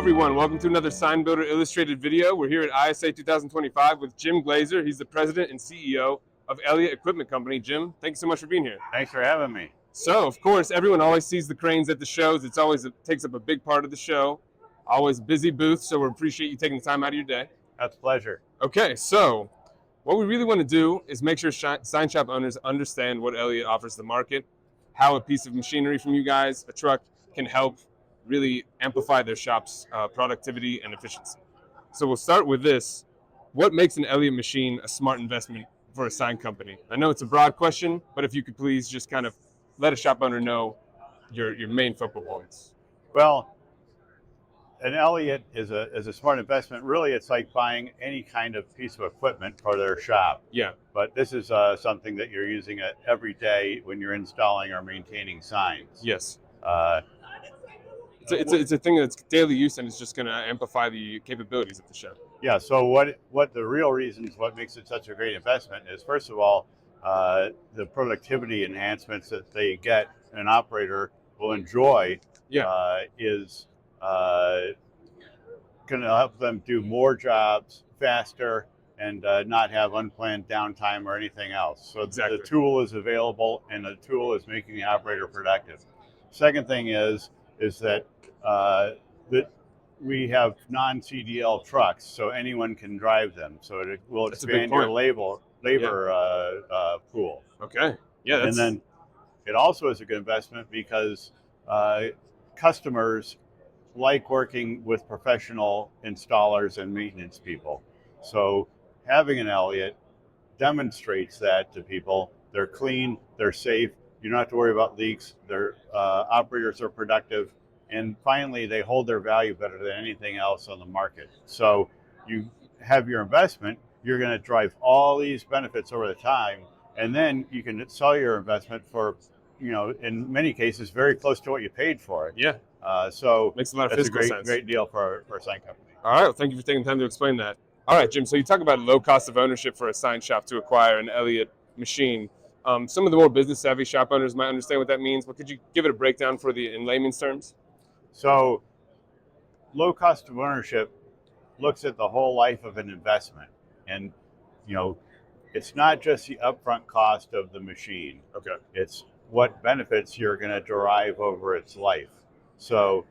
everyone, welcome to another Sign Builder Illustrated video. We're here at ISA 2025 with Jim Glazer. He's the president and CEO of Elliott Equipment Company. Jim, thank you so much for being here. Thanks for having me. So, of course, everyone always sees the cranes at the shows. It takes up a big part of the show. Always busy booth, so we appreciate you taking the time out of your day. That's a pleasure. Okay, so what we really want to do is make sure sign shop owners understand what Elliott offers the market, how a piece of machinery from you guys, a truck, can help really amplify their shop's productivity and efficiency. So we'll start with this. What makes an Elliott machine a smart investment for a sign company? I know it's a broad question, but if you could please just kind of let a shop owner know your main focal points. Well, an Elliott is a smart investment. Really, it's like buying any kind of piece of equipment for their shop. Yeah. But this is something that you're using every day when you're installing or maintaining signs. Yes. Uh, It's a thing that's daily use, and it's just going to amplify the capabilities of the show. Yeah. So what the real reasons what makes it such a great investment is, first of all, the productivity enhancements that they get, an operator will enjoy. Yeah. Is going to help them do more jobs faster and not have unplanned downtime or anything else. So Exactly. the tool is available, and the tool is making the operator productive. Second thing is that that we have non-CDL trucks, so anyone can drive them. So it will expand your labor pool. Okay. Yeah. And then it also is a good investment because customers like working with professional installers and maintenance people. So having an Elliott demonstrates that to people. They're clean, they're safe, you don't have to worry about leaks, their operators are productive, and finally they hold their value better than anything else on the market. So you have your investment, you're going to drive all these benefits over the time, and then you can sell your investment for, in many cases, very close to what you paid for it. Yeah. So makes a lot of that's physical sense. Great deal for a sign company. All right. Well, thank you for taking the time to explain that. All right, Jim. So you talk about low cost of ownership for a sign shop to acquire an Elliott machine. Some of the more business savvy shop owners might understand what that means, but could you give it a breakdown in layman's terms? So low cost of ownership looks at the whole life of an investment. And, it's not just the upfront cost of the machine. Okay. It's what benefits you're going to derive over its life. So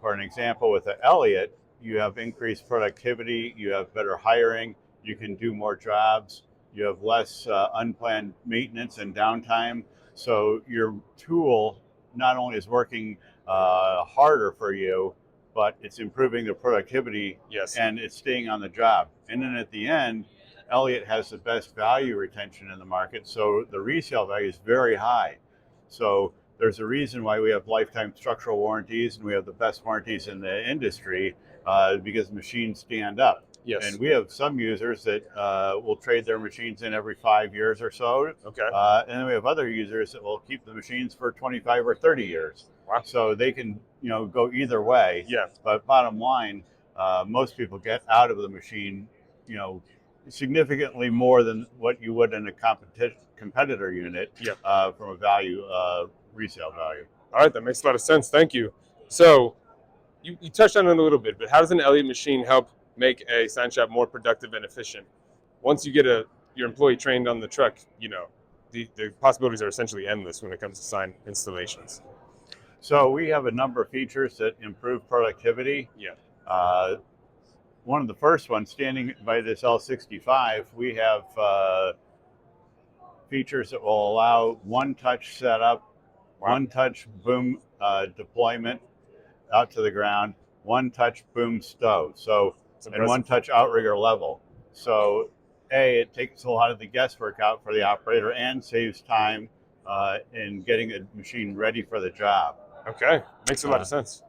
for an example, with the Elliott, you have increased productivity, you have better hiring, you can do more jobs, you have less unplanned maintenance and downtime. So your tool not only is working harder for you, but it's improving the productivity. Yes. And it's staying on the job. And then at the end, Elliott has the best value retention in the market, so the resale value is very high. So there's a reason why we have lifetime structural warranties, and we have the best warranties in the industry because machines stand up. Yes. And we have some users that will trade their machines in every 5 years or so. Okay. And then we have other users that will keep the machines for 25 or 30 years. Wow. So they can, go either way. Yeah. But bottom line, most people get out of the machine, significantly more than what you would in a competitor unit. Yeah. From a value, resale value. All right, that makes a lot of sense. Thank you. So you touched on it a little bit, but how does an Elliott machine help make a sign shop more productive and efficient? Once you get your employee trained on the truck, the possibilities are essentially endless when it comes to sign installations. So we have a number of features that improve productivity. Yeah. One of the first ones, standing by this L65, we have features that will allow one-touch setup, one-touch boom deployment out to the ground, one-touch boom stow. So, and one-touch outrigger level. So, it takes a lot of the guesswork out for the operator and saves time in getting a machine ready for the job. Okay, makes a lot of sense.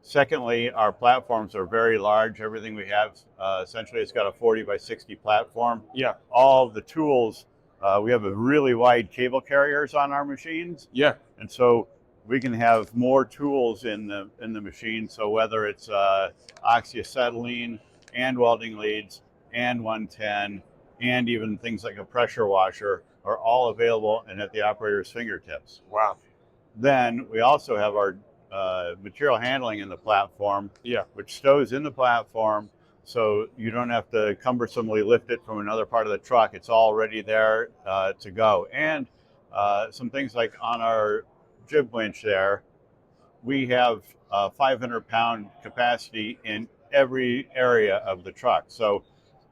Secondly, our platforms are very large. Everything we have, essentially, it's got a 40 by 60 platform. Yeah. All of the tools, we have a really wide cable carriers on our machines. Yeah. And so we can have more tools in the machine. So whether it's oxyacetylene and welding leads and 110 and even things like a pressure washer are all available and at the operator's fingertips. Wow. Then we also have our material handling in the platform, Yeah. which stows in the platform, so you don't have to cumbersomely lift it from another part of the truck. It's already there to go. And some things like on our jib winch there, we have 500-pound capacity in every area of the truck. So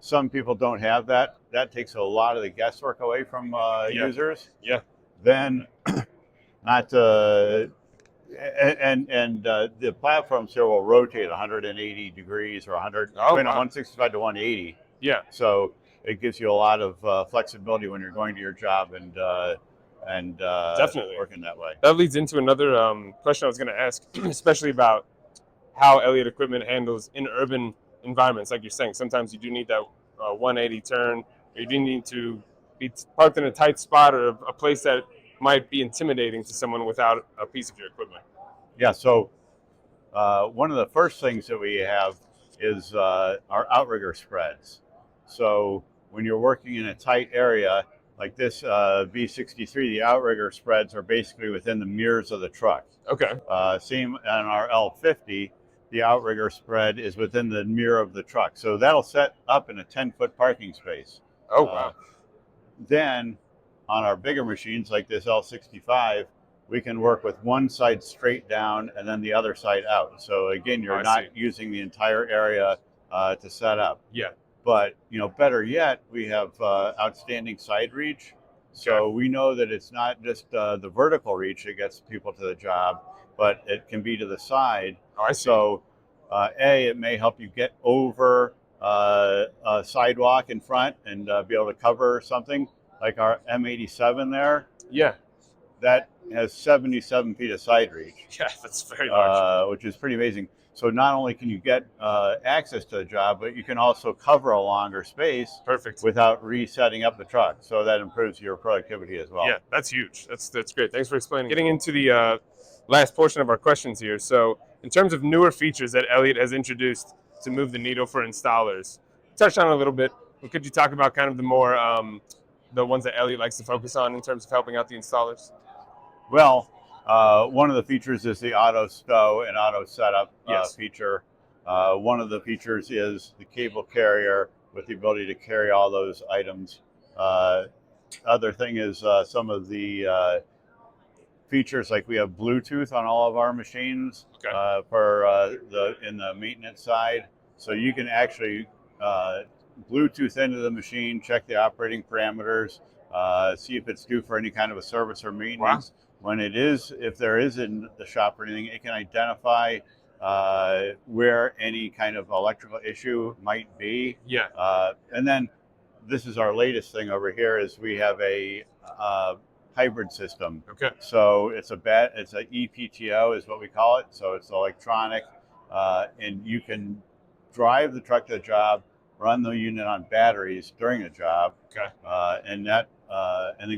some people don't have that. That takes a lot of the guesswork away from Yeah. users. Yeah. Then, not and the platforms here will rotate 180 degrees or 100, Oh, between wow. 165 to 180. Yeah. So it gives you a lot of flexibility when you're going to your job and Definitely. working that way. That leads into another question I was going to ask, especially about how Elliott equipment handles in urban environments. Like you're saying, sometimes you do need that 180 turn, or you do need to be parked in a tight spot or a place that might be intimidating to someone without a piece of your equipment. Yeah. So one of the first things that we have is our outrigger spreads. So when you're working in a tight area like this V63, the outrigger spreads are basically within the mirrors of the truck. Okay. Same on our L50, the outrigger spread is within the mirror of the truck. So that'll set up in a 10-foot parking space. Oh, Uh, wow. then on our bigger machines like this L65, we can work with one side straight down and then the other side out. So again, you're I not see. using the entire area to set up. Yeah. But better yet, we have outstanding side reach. So Okay. we know that it's not just the vertical reach that gets people to the job, but it can be to the side. Oh, I see. So it may help you get over a sidewalk in front and be able to cover something like our M87 there. Yeah. That has 77 feet of side reach, Yeah, that's very large. which is pretty amazing. So not only can you get access to the job, but you can also cover a longer space Perfect. without resetting up the truck. So that improves your productivity as well. Yeah, that's huge. That's great. Thanks for explaining. Getting into the last portion of our questions here. So, in terms of newer features that Elliott has introduced to move the needle for installers, touched on it a little bit. But could you talk about kind of the more the ones that Elliott likes to focus on in terms of helping out the installers? Well, one of the features is the auto stow and auto setup Yes. feature. One of the features is the cable carrier with the ability to carry all those items. Other thing is some of the features, like we have Bluetooth on all of our machines Okay. for in the maintenance side, so you can actually Bluetooth into the machine, check the operating parameters, see if it's due for any kind of a service or maintenance. Wow. When it is, if there is in the shop or anything, it can identify where any kind of electrical issue might be. Yeah. And then this is our latest thing over here is we have a hybrid system. Okay. So it's a EPTO is what we call it. So it's electronic, and you can drive the truck to the job, run the unit on batteries during the job, Okay. and then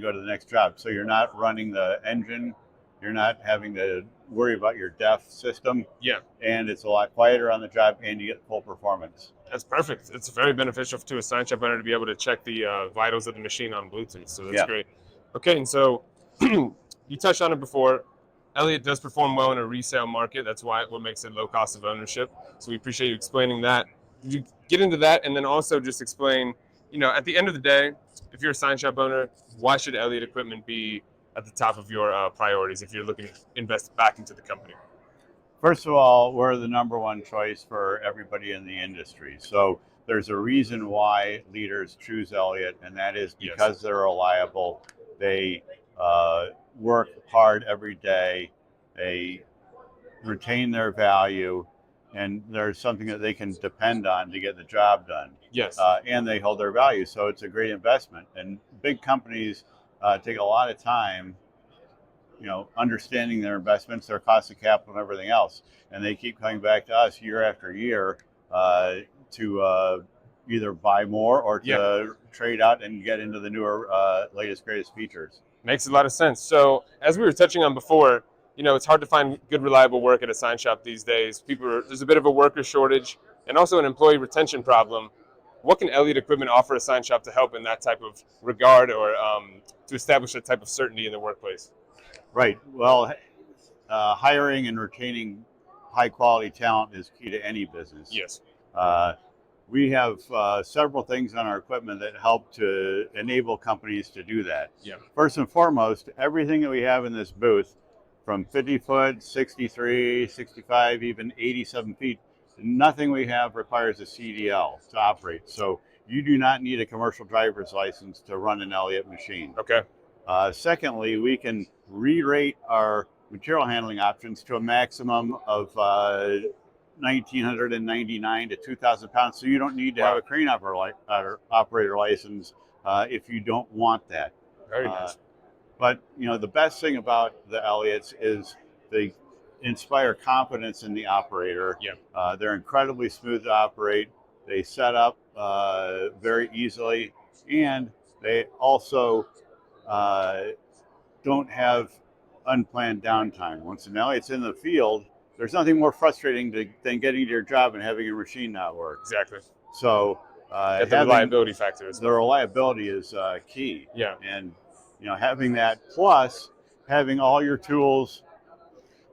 go to the next job. So you're not running the engine, you're not having to worry about your DEF system. Yeah. And it's a lot quieter on the job, and you get full performance. That's perfect. It's very beneficial to a sign shop owner to be able to check the vitals of the machine on Bluetooth. So that's great. Okay, and so you touched on it before. Elliott does perform well in a resale market. That's what makes it low cost of ownership. So we appreciate you explaining that. Did you get into that, and then also just explain, at the end of the day, if you're a sign shop owner, why should Elliott equipment be at the top of your priorities if you're looking to invest back into the company? First of all, we're the number one choice for everybody in the industry. So there's a reason why leaders choose Elliott, and that is because they're reliable. They work hard every day. They retain their value, and there's something that they can depend on to get the job done. Yes. And they hold their value, so it's a great investment. And big companies take a lot of time understanding their investments, their cost of capital, and everything else. And they keep coming back to us year after year to either buy more or to trade out and get into the newer, latest, greatest features. Makes a lot of sense. So, as we were touching on before, it's hard to find good, reliable work at a sign shop these days. There's a bit of a worker shortage and also an employee retention problem. What can Elliott Equipment offer a sign shop to help in that type of regard, or to establish that type of certainty in the workplace? Right. Well, hiring and retaining high quality talent is key to any business. Yes. We have several things on our equipment that help to enable companies to do that. Yeah. First and foremost, everything that we have in this booth, from 50 foot, 63, 65, even 87 feet, nothing we have requires a CDL to operate. So you do not need a commercial driver's license to run an Elliott machine. Okay. Secondly, we can re-rate our material handling options to a maximum of 1,999 to 2,000 pounds. So you don't need to have a crane operator license if you don't want that. Very nice. But the best thing about the Elliots is they inspire confidence in the operator. Yeah. They're incredibly smooth to operate. They set up very easily, and they also don't have unplanned downtime. Once an Elliott's in the field, there's nothing more frustrating than getting to your job and having your machine not work. Exactly. So the reliability factor is the reliability is key. Yeah. And having that, plus having all your tools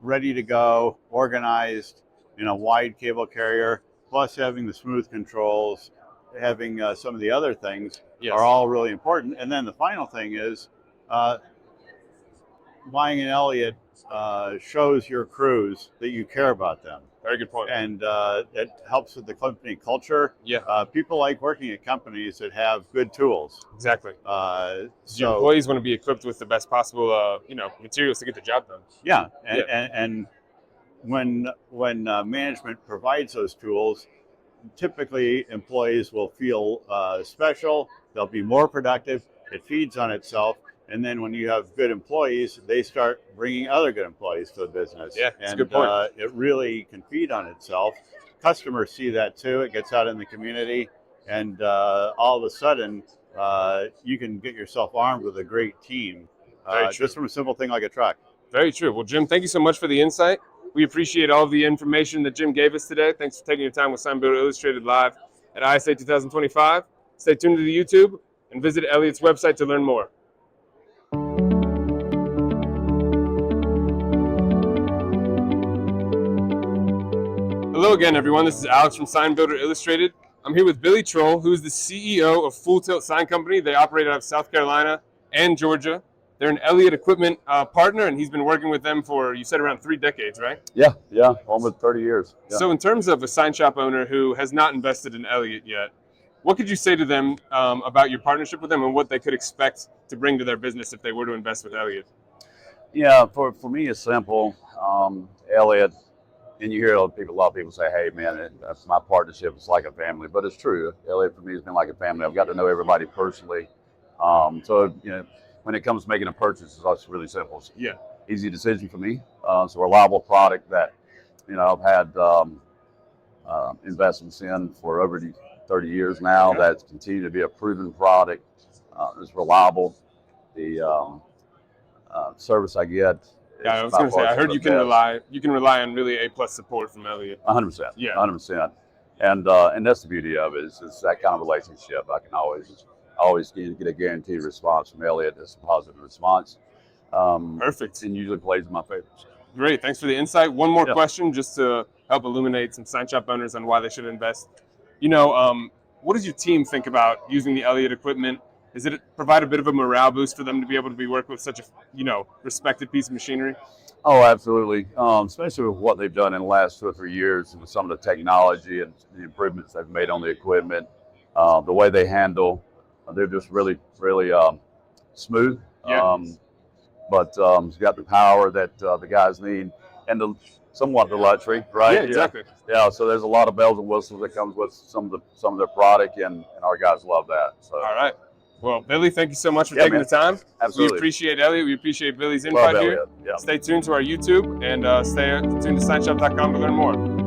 ready to go, organized in a wide cable carrier, plus having the smooth controls, having some of the other things are all really important. And then the final thing is buying an Elliott shows your crews that you care about them. Very good point. And it helps with the company culture. Yeah. People like working at companies that have good tools. Exactly. So your employees want to be equipped with the best possible, materials to get the job done. Yeah. And when management provides those tools, typically employees will feel special. They'll be more productive. It feeds on itself. And then when you have good employees, they start bringing other good employees to the business. Yeah, that's a good point. It really can feed on itself. Customers see that too. It gets out in the community, and all of a sudden, you can get yourself armed with a great team. Just from a simple thing like a truck. Very true. Well, Jim, thank you so much for the insight. We appreciate all of the information that Jim gave us today. Thanks for taking your time with Sign Builder Illustrated live at ISA 2025. Stay tuned to the YouTube and visit Elliott's website to learn more. Hello again, everyone. This is Alex from Sign Builder Illustrated. I'm here with Billy Troll, who is the CEO of Full Tilt Sign Company. They operate out of South Carolina and Georgia. They're an Elliott equipment partner, and he's been working with them for, you said, around 3 decades, right? Yeah, almost 30 years. Yeah. So in terms of a sign shop owner who has not invested in Elliott yet, what could you say to them about your partnership with them and what they could expect to bring to their business if they were to invest with Elliott? Yeah, for me, it's simple. Elliott, and you hear a lot of people say, hey, man, my partnership is like a family. But it's true. Elliott, for me, has been like a family. I've got to know everybody personally. So, when it comes to making a purchase, it's also really simple. It's easy decision for me. It's a reliable product that, I've had investments in for over 30 years now. That's continued to be a proven product. It's reliable. The service I get. Yeah, I was going to say, I heard you can rely on really A+ support from Elliott. 100%. Yeah. 100%. And that's the beauty of it. Is that kind of relationship. I can always get a guaranteed response from Elliott. It's a positive response. Perfect. And usually plays in my favor. So. Great. Thanks for the insight. One more question just to help illuminate some sign shop owners on why they should invest. What does your team think about using the Elliott equipment? Does it provide a bit of a morale boost for them to be able to be working with such a, respected piece of machinery? Oh, absolutely. Especially with what they've done in the last 2 or 3 years with some of the technology and the improvements they've made on the equipment, the way they handle, they're just really, really smooth. Yeah. But it's got the power that the guys need and somewhat the luxury, right? Yeah, exactly. Yeah, so there's a lot of bells and whistles that comes with some of their product, and our guys love that. So. All right. Well, Billy, thank you so much for taking the time. Absolutely. We appreciate Elliott. We appreciate Billy's input here. Yeah. Stay tuned to our YouTube and stay tuned to signshop.com to learn more.